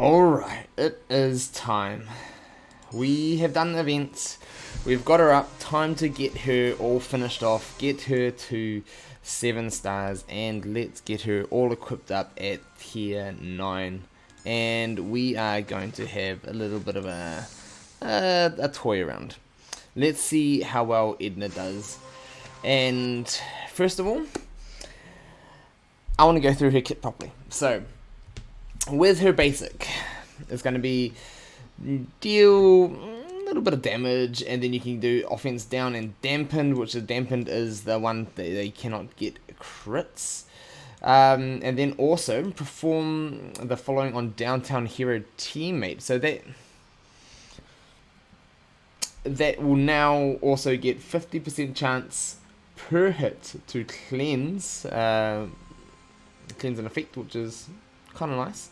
Alright, it is time. We have done the events. We've got her up. Time to get her all finished off. Get her to 7 stars. And let's get her all equipped up at tier 9. And we are going to have a little bit of a toy around. Let's see how well Edna does. And first of all, I want to go through her kit properly. So, with her basic, it's going to be deal a little bit of damage, and then you can do offense down and dampened, which is dampened is the one that they cannot get crits. And then also perform the following on downtown hero teammate. So that will now also get 50% chance per hit to cleanse an effect, which is kind of nice.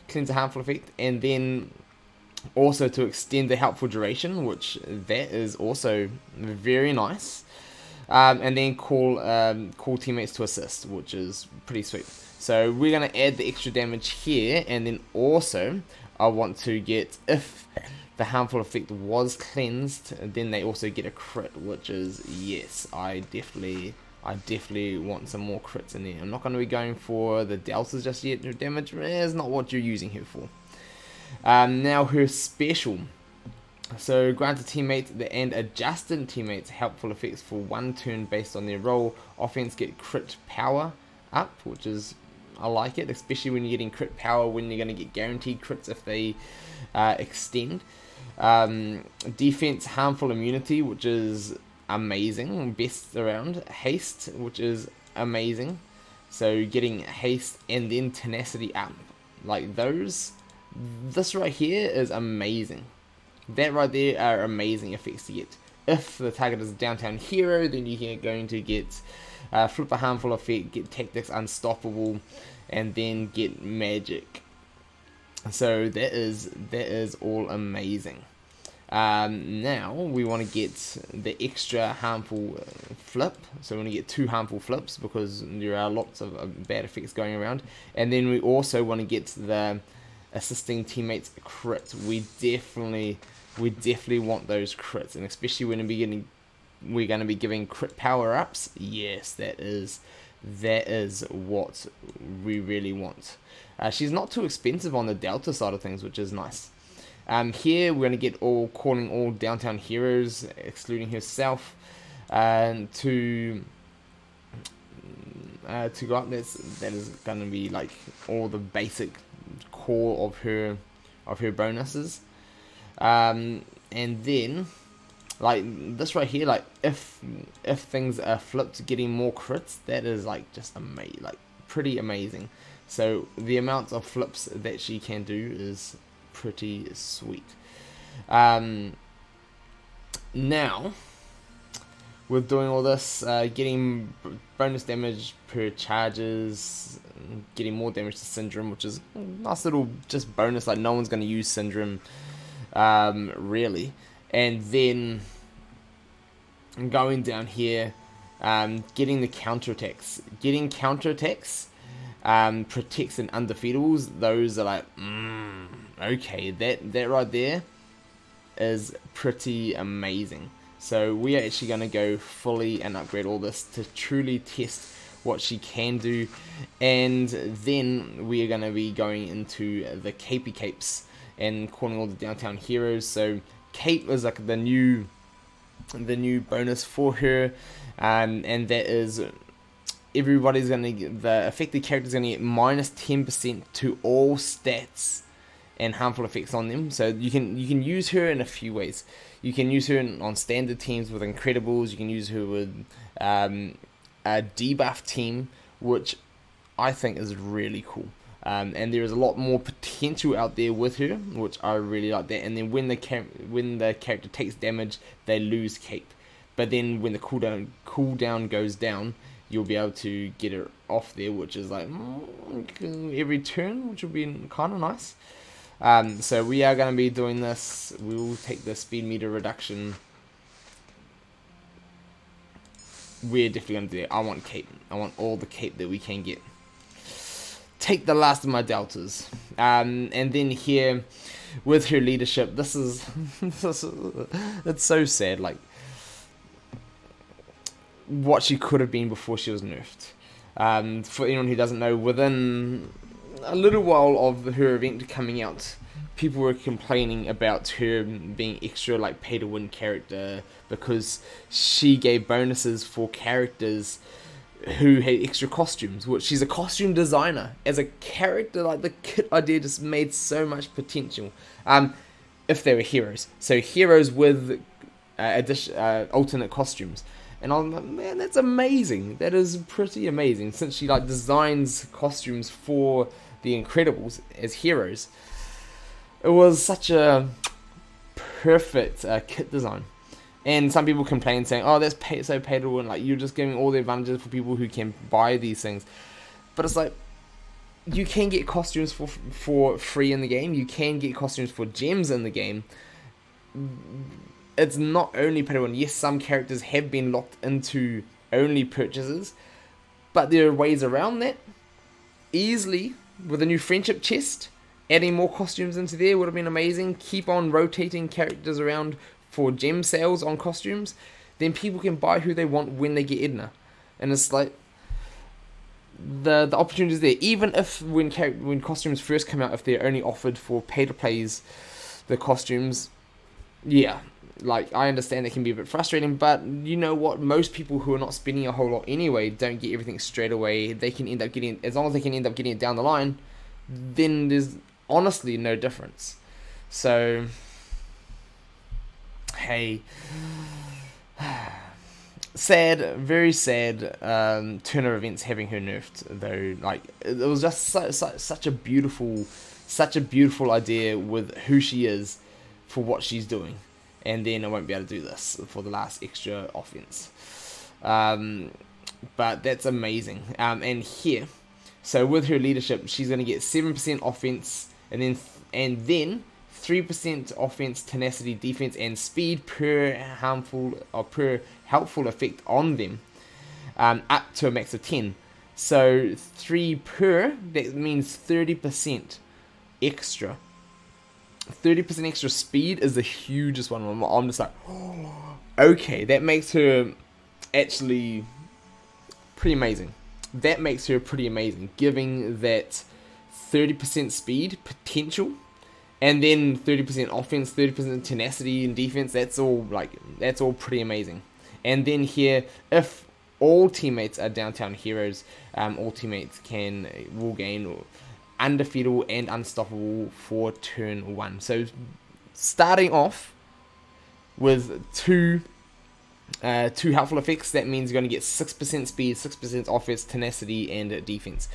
Cleanse a harmful effect, and then also to extend the helpful duration, which that is also very nice. And then call teammates to assist, which is pretty sweet. So we're going to add the extra damage here, and then also I want to get, if the harmful effect was cleansed, then they also get a crit, which is, yes, I definitely want some more crits in there. I'm not going to be going for the deltas just yet. Her damage is not what you're using her for. Now her special. So grant a teammate and adjusted teammates helpful effects for 1 turn based on their role. Offense get crit power up, which is, I like it, especially when you're getting crit power when you're going to get guaranteed crits if they extend. Defense harmful immunity, which is amazing, best around. Haste, which is amazing, so getting haste and then tenacity up, like those, this right here is amazing. That right there are amazing effects to get. If the target is a downtown hero, then you're going to get flip a harmful effect, get tactics unstoppable, and then get magic. So that is all amazing. Now we want to get the extra harmful flip, so we want to get 2 harmful flips because there are lots of bad effects going around, and then we also want to get the assisting teammates crit. We definitely want those crits, and especially when we're going to be giving crit power ups. Yes, that is what we really want. She's not too expensive on the delta side of things, which is nice. Here we're going to get calling all downtown heroes, excluding herself, to go up. That is going to be like all the basic core of her bonuses. And then like this right here, like if things are flipped, getting more crits, that is like just amazing, like pretty amazing. So the amount of flips that she can do is pretty sweet. Now with doing all this, getting bonus damage per charges, getting more damage to Syndrome, which is a nice little just bonus, like no one's going to use Syndrome really. And then going down here, getting the counterattacks. Getting counterattacks protects and undefeatables. Those are like, okay, that right there is pretty amazing. So we are actually going to go fully and upgrade all this to truly test what she can do, and then we are going to be going into the capey capes and calling all the downtown heroes. So cape is like the new bonus for her, and that is everybody's going to get, the affected character's going to get minus 10% to all stats and harmful effects on them. So you can use her in a few ways. You can use her on standard teams with Incredibles. You can use her with a debuff team, which I think is really cool. And there is a lot more potential out there with her, which I really like that. And then when the character takes damage, they lose cape. But then when the cooldown goes down, you'll be able to get her off there, which is like every turn, which will be kind of nice. So we are going to be doing this. We will take the speed meter reduction. We're definitely going to do it. I want cape. I want all the cape that we can get. take the last of my deltas. And then here, with her leadership, this is it's so sad. Like what she could have been before she was nerfed. For anyone who doesn't know, within a little while of her event coming out, people were complaining about her being extra like pay to win character because she gave bonuses for characters who had extra costumes, which she's a costume designer. As a character, like the kit idea just made so much potential. If they were heroes, so heroes with alternate costumes. And I'm like, man, that's amazing. That is pretty amazing. Since she like designs costumes for the Incredibles as heroes, it was such a perfect kit design. And some people complain saying, "Oh, that's so pay to win. Like you're just giving all the advantages for people who can buy these things." But it's like you can get costumes for free in the game. You can get costumes for gems in the game. It's not only pay to win. Yes, some characters have been locked into only purchases, but there are ways around that. Easily, with a new friendship chest, adding more costumes into there would have been amazing. Keep on rotating characters around for gem sales on costumes. Then people can buy who they want when they get Edna. And it's like, the opportunity is there. Even if when costumes first come out, if they're only offered for pay-to-plays, the costumes, yeah. Like, I understand it can be a bit frustrating, but you know what? Most people who are not spending a whole lot anyway don't get everything straight away. They can end up getting, as long as they can end up getting it down the line, then there's honestly no difference. So, hey, sad, very sad. Turn of events having her nerfed though. Like, it was just such a beautiful idea with who she is for what she's doing. And then I won't be able to do this for the last extra offense. But that's amazing. And here, so with her leadership, she's going to get 7% offense, and then 3% offense, tenacity, defense, and speed per helpful effect on them, up to a max of 10. So 3 per, that means 30% extra. 30% extra speed is the hugest one. I'm just like, oh, okay, that makes her actually pretty amazing. That makes her pretty amazing, giving that 30% speed potential, and then 30% offense, 30% tenacity and defense. That's all pretty amazing. And then here, if all teammates are downtown heroes, all teammates will gain undefeatable and unstoppable for turn 1. So starting off with two helpful effects, that means you're going to get 6% speed, 6% offense, tenacity, and defense.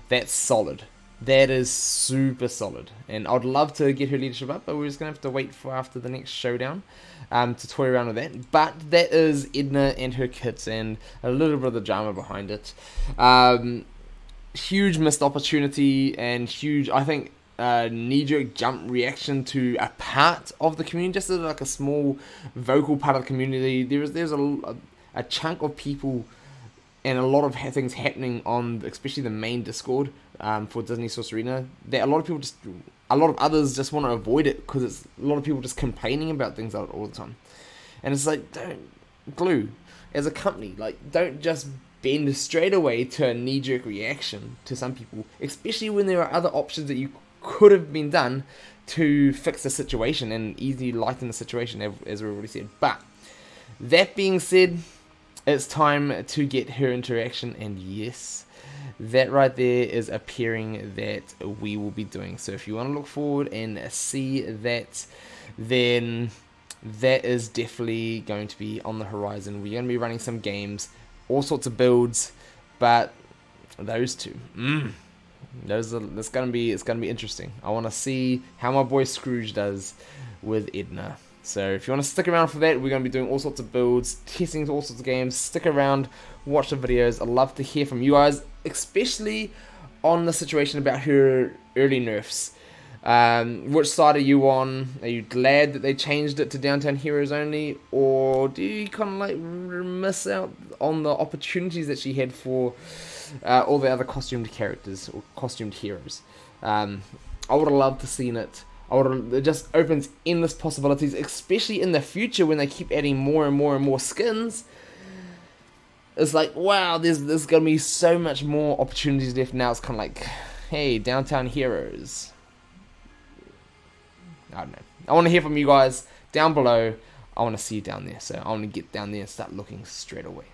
That's solid. That is super solid. And I'd love to get her leadership up, but we're just going to have to wait for after the next showdown to toy around with that. But that is Edna and her kits and a little bit of the drama behind it. Huge missed opportunity and huge, I think, knee-jerk jump reaction to a part of the community, just like a small vocal part of the community. There's a chunk of people and a lot of things happening on, especially the main Discord for Disney Sorcerer, that a lot of others just want to avoid it because it's a lot of people just complaining about things all the time. And it's like, Glue, as a company, like, don't just bend straight away to a knee-jerk reaction to some people, especially when there are other options that you could have been done to fix the situation and easily lighten the situation, as we already said. But that being said, it's time to get her interaction, and yes, that right there is appearing that we will be doing. So if you want to look forward and see that, then that is definitely going to be on the horizon. We're going to be running some games, all sorts of builds, but those two, it's gonna be interesting. I want to see how my boy Scrooge does with Edna. So if you want to stick around for that, we're going to be doing all sorts of builds, testing all sorts of games. Stick around, watch the videos. I'd love to hear from you guys, especially on the situation about her early nerfs. Which side are you on? Are you glad that they changed it to Downtown Heroes only, or do you kind of like miss out on the opportunities that she had for all the other costumed characters or costumed heroes? I would have loved to seen it. It just opens endless possibilities, especially in the future when they keep adding more and more and more skins. It's like, wow, there's gonna be so much more opportunities left. Now it's kind of like, hey, Downtown Heroes. I don't know. I want to hear from you guys down below. I want to see you down there, so I want to get down there and start looking straight away.